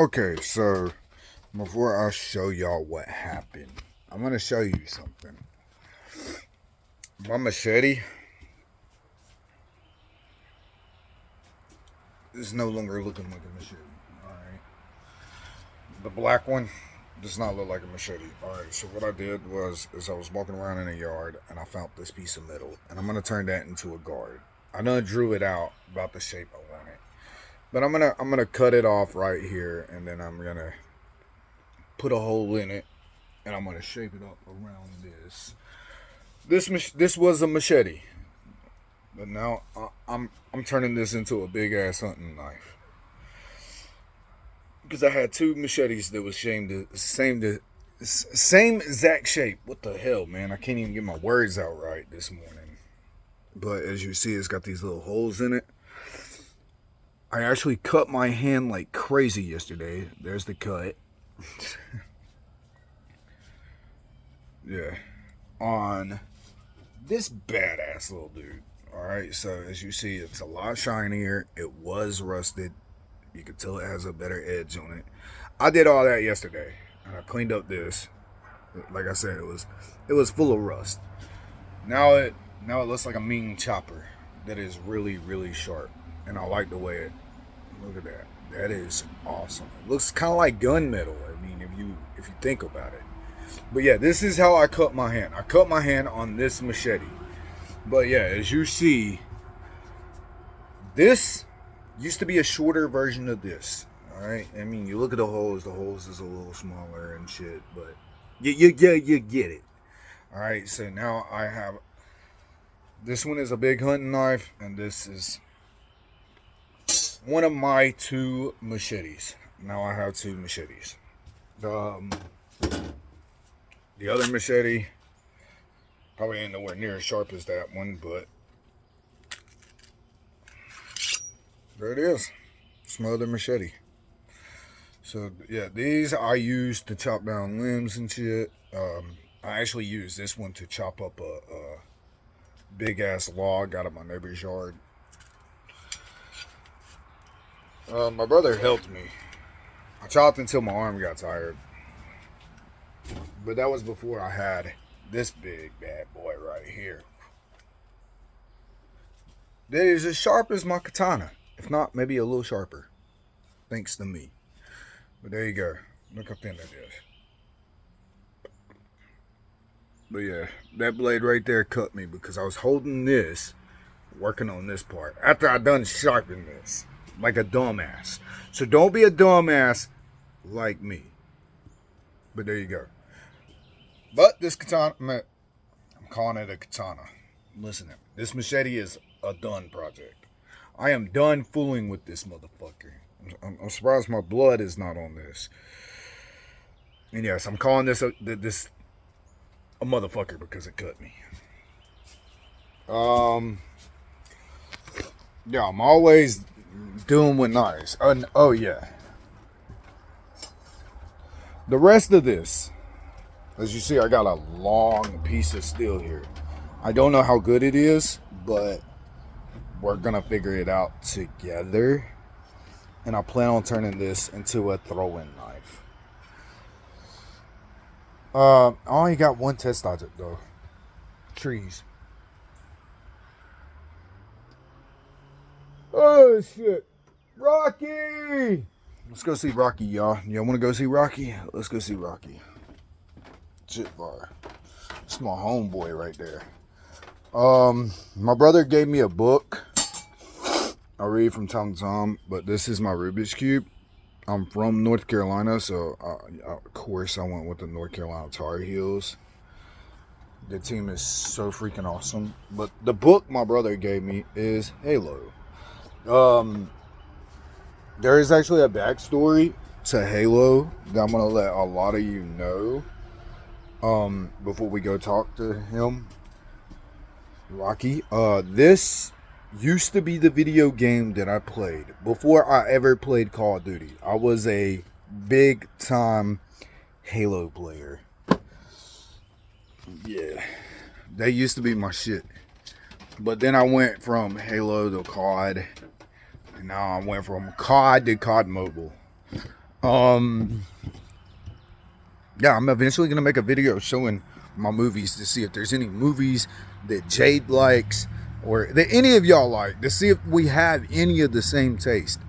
Okay, so before I show y'all what happened, I'm gonna show you something. My machete is no longer looking like a machete. Alright. The black one does not look like a machete. Alright, so what I did was I was walking around in a yard and I found this piece of metal and I'm gonna turn that into a guard. I done drew it out about the shape I want it. But I'm gonna cut it off right here and then I'm gonna put a hole in it and I'm gonna shape it up around this. This was a machete, but now I'm turning this into a big ass hunting knife because I had two machetes that was same exact shape. What the hell, man? I can't even get my words out right this morning. But as you see, it's got these little holes in it. I actually cut my hand like crazy yesterday. There's the cut. Yeah. On this badass little dude. Alright, so as you see, it's a lot shinier. It was rusted. You can tell it has a better edge on it. I did all that yesterday. And I cleaned up this. Like I said, it was full of rust. Now it looks like a mean chopper that is really, really sharp. And I like the way it, look at that. That is awesome. It looks kind of like gunmetal. I mean, if you think about it. But yeah, this is how I cut my hand. I cut my hand on this machete. But yeah, as you see, this used to be a shorter version of this. Alright? I mean, you look at the holes is a little smaller and shit, but you get it. Alright, so now I have, this one is a big hunting knife, and this is one of my two machetes. Now I have two machetes. The other machete probably ain't nowhere near as sharp as that one, but there it is. It's my other machete. So yeah, these I use to chop down limbs and shit. I actually use this one to chop up a big ass log out of my neighbor's yard. My brother helped me. I chopped until my arm got tired. But that was before I had this big bad boy right here. That is as sharp as my katana. If not, maybe a little sharper. Thanks to me. But there you go. Look how thin that is. But yeah, that blade right there cut me because I was holding this, working on this part, after I done sharpening this. Like a dumbass. So don't be a dumbass like me. But there you go. But this katana, I'm calling it a katana. Listen to me. This machete is a done project. I am done fooling with this motherfucker. I'm surprised my blood is not on this. And yes, I'm calling this a motherfucker because it cut me. Yeah, I'm always doing with knives. Oh yeah. The rest of this, as you see, I got a long piece of steel here. I don't know how good it is, but we're gonna figure it out together. And I plan on turning this into a throwing knife. I only got one test object though. Trees. Oh shit. Rocky! Let's go see Rocky, y'all. Y'all wanna go see Rocky? Let's go see Rocky. Shit bar. It's my homeboy right there. My brother gave me a book. I read from time to time, but this is my Rubik's Cube. I'm from North Carolina, so of course I went with the North Carolina Tar Heels. The team is so freaking awesome. But the book my brother gave me is Halo. There is actually a backstory to Halo that I'm gonna let a lot of you know. Before we go talk to him, Rocky. This used to be the video game that I played before I ever played Call of Duty. I was a big time Halo player. Yeah, that used to be my shit. But then I went from Halo to COD, and now I went from COD to COD Mobile. Um, yeah, I'm eventually gonna make a video showing my movies to see if there's any movies that Jade likes or that any of y'all like, to see if we have any of the same taste.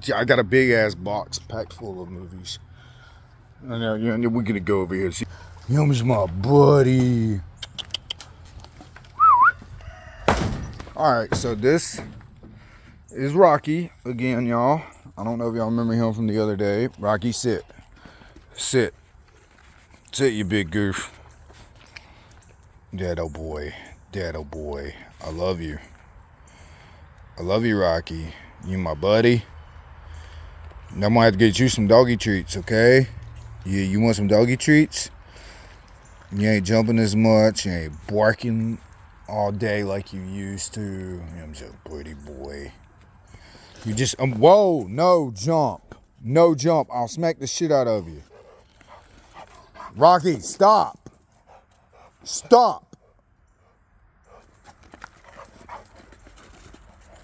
Yeah, I got a big ass box packed full of movies. I know, yeah, we're gonna go over here and see. Him's my buddy. Alright, so this is Rocky again, y'all. I don't know if y'all remember him from the other day. Rocky, sit. Sit. Sit, you big goof. Dad, oh boy. Dad, oh boy. I love you. I love you, Rocky. You my buddy. Now I'm gonna have to get you some doggy treats, okay? Yeah, you want some doggy treats? You ain't jumping as much. You ain't barking all day like you used to. I'm so pretty boy. You just, whoa, no jump. No jump. I'll smack the shit out of you. Rocky, stop. Stop.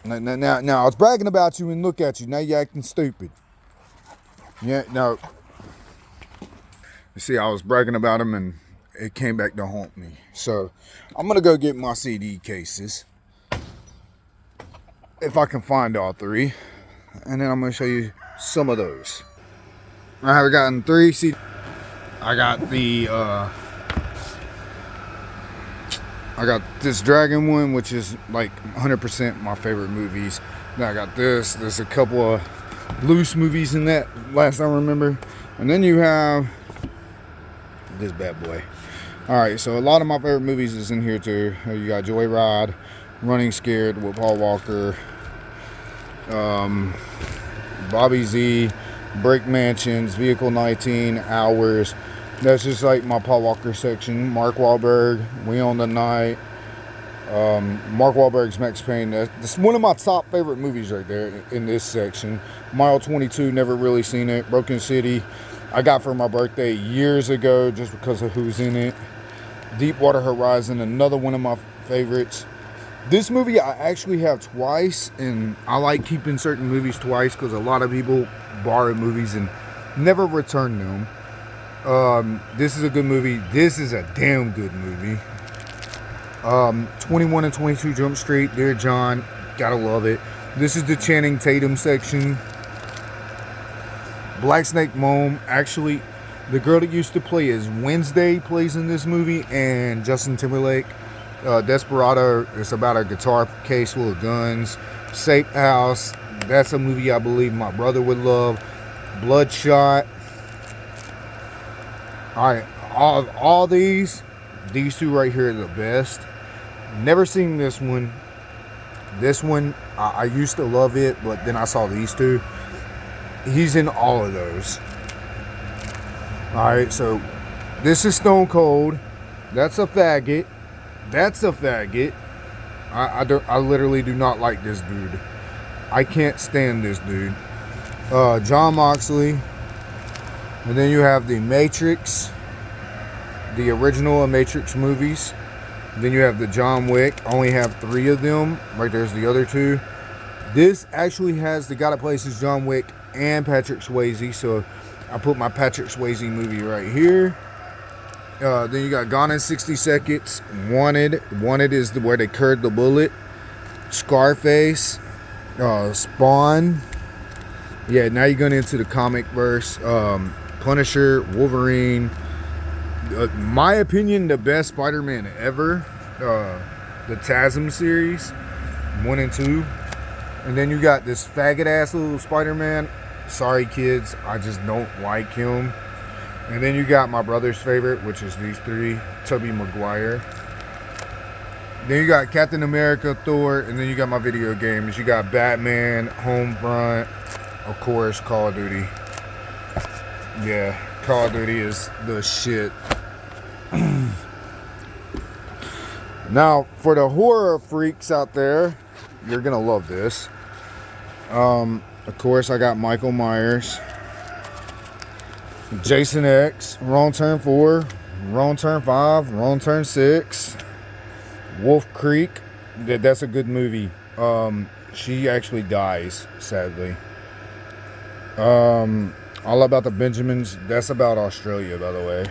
Now, I was bragging about you and look at you. Now you're acting stupid. Yeah, no. You see, I was bragging about him and it came back to haunt me. So, I'm going to go get my CD cases. If I can find all three. And then I'm going to show you some of those. I have gotten 3 CDs. I got the, I got this Dragon one, which is like 100% my favorite movies. Then I got this. There's a couple of loose movies in that, last I remember. And then you have this bad boy. Alright, so a lot of my favorite movies is in here too. You got Joyride, Running Scared with Paul Walker, Bobby Z, Break Mansions, Vehicle 19, Hours. That's just like my Paul Walker section. Mark Wahlberg, We Own the Night. Mark Wahlberg's Max Payne. That's one of my top favorite movies right there in this section. Mile 22, never really seen it. Broken City, I got for my birthday years ago just because of who's in it. Deepwater Horizon, another one of my favorites. This movie I actually have twice, and I like keeping certain movies twice because a lot of people borrow movies and never return them. This is a good movie. This is a damn good movie. 21 and 22 Jump Street, Dear John, gotta love it. This is the Channing Tatum section. Black Snake Moan, actually, the girl that used to play as Wednesday plays in this movie, and Justin Timberlake. Desperado, it's about a guitar case full of guns. Safe House, that's a movie I believe my brother would love. Bloodshot. Alright, all these two right here are the best. Never seen this one. This one, I used to love it, but then I saw these two. He's in all of those. Alright, so this is Stone Cold. That's a faggot. That's a faggot. I literally do not like this dude. I can't stand this dude. John Moxley. And then you have the Matrix, the original Matrix movies. Then you have the John Wick. I only have 3 of them. Right there's the other 2. This actually has the guy that plays as John Wick and Patrick Swayze. So I put my Patrick Swayze movie right here. Then you got Gone in 60 Seconds. Wanted. Wanted is where they curved the bullet. Scarface. Spawn. Yeah, now you're going into the comic verse. Punisher, Wolverine. My opinion, the best Spider-Man ever. The TASM series, 1 and 2. And then you got this faggot ass little Spider-Man. Sorry kids, I just don't like him. And then you got my brother's favorite, which is these 3, Tobey Maguire. Then you got Captain America, Thor, and then you got my video games. You got Batman, Homefront, of course, Call of Duty. Yeah, Call of Duty is the shit. Now, for the horror freaks out there, you're gonna love this. Of course, I got Michael Myers, Jason X, Wrong Turn 4, Wrong Turn 5, Wrong Turn 6, Wolf Creek. That's a good movie. She actually dies, sadly. All About the Benjamins. That's about Australia, by the way.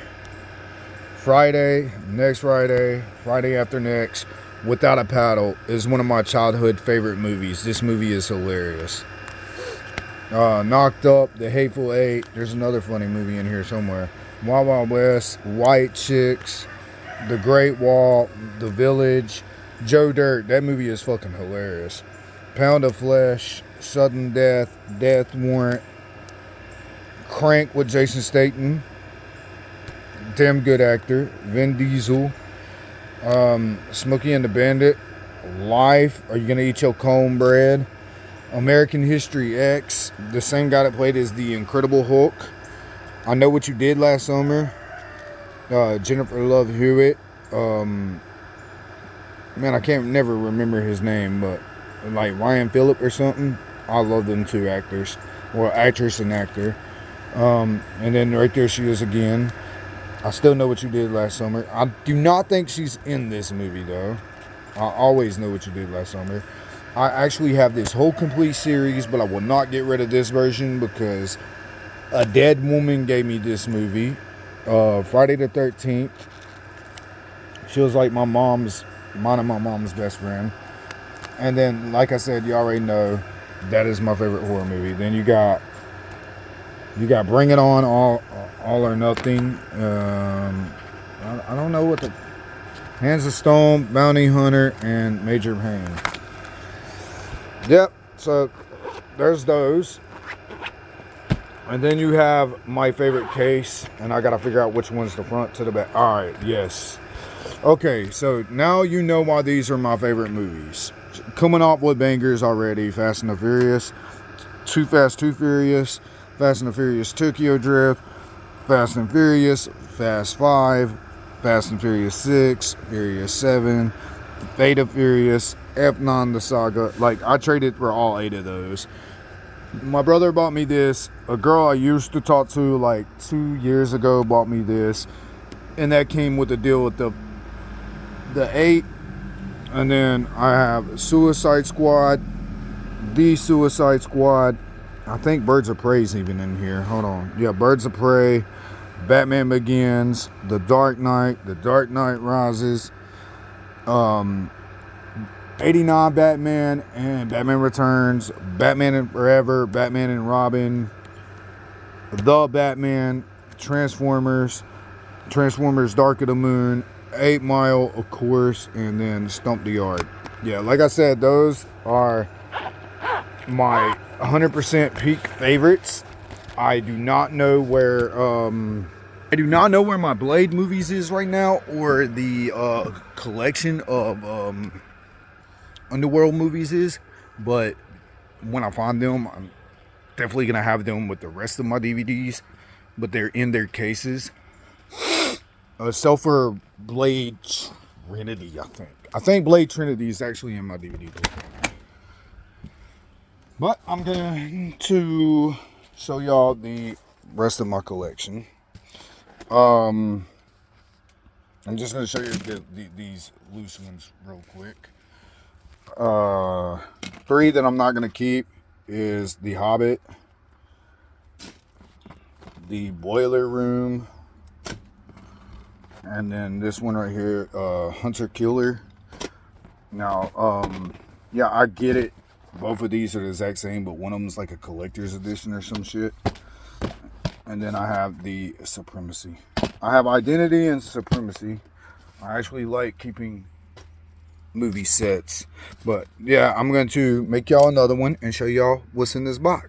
Friday, next Friday, Friday after next, Without a Paddle is one of my childhood favorite movies. This movie is hilarious. Knocked Up, The Hateful Eight. There's another funny movie in here somewhere. Wild Wild West, White Chicks, The Great Wall, The Village, Joe Dirt. That movie is fucking hilarious. Pound of Flesh, Sudden Death, Death Warrant, Crank with Jason Statham. Damn good actor. Vin Diesel. Smokey and the Bandit. Life. Are You Gonna Eat Your Cornbread? American History X. The same guy that played as the Incredible Hulk. I Know What You Did Last Summer. Jennifer Love Hewitt. Man, I can't never remember his name, but like Ryan Phillip or something. I love them two actors. Well, actress and actor. And then right there she is again. I Still Know What You Did Last Summer. I do not think she's in this movie, though. I Always Know What You Did Last Summer. I actually have this whole complete series, but I will not get rid of this version because a dead woman gave me this movie. Friday the 13th. She was like mine and my mom's best friend. And then, like I said, you already know that is my favorite horror movie. Then you got Bring It On, All or Nothing. I don't know what the Hands of Stone, Bounty Hunter, and Major Payne. Yep. So there's those. And then you have my favorite case, and I gotta figure out which one's the front to the back. All right. Yes. Okay. So now you know why these are my favorite movies. Coming up with bangers already. Fast and the Furious, Too Fast, Too Furious, Fast and the Furious Tokyo Drift, Fast and Furious, Fast 5, Fast and Furious 6, Furious 7, Fate of Furious, F9 the Saga. Like, I traded for all 8 of those. My brother bought me this. A girl I used to talk to like 2 years ago bought me this. And that came with the deal with the 8. And then I have Suicide Squad, The Suicide Squad. I think Birds of Prey's even in here. Hold on. Yeah, Birds of Prey, Batman Begins, The Dark Knight Rises, 89 Batman and Batman Returns, Batman and Forever, Batman and Robin, The Batman, Transformers Dark of the Moon, 8 Mile, of course, and then Stump the Yard. Yeah, like I said, those are my 100% peak favorites. I do not know where my Blade movies is right now, or the collection of Underworld movies is, but when I find them, I'm definitely gonna have them with the rest of my DVDs, but they're in their cases. So for Blade Trinity, I think Blade Trinity is actually in my DVD. But I'm going to show y'all the rest of my collection. I'm just going to show you these loose ones real quick. 3 that I'm not going to keep is The Hobbit, The Boiler Room, and then this one right here, Hunter Killer. Now, yeah, I get it. Both of these are the exact same, but one of them is like a collector's edition or some shit. And then I have the Supremacy. I have Identity and Supremacy. I actually like keeping movie sets. But yeah, I'm going to make y'all another one and show y'all what's in this box.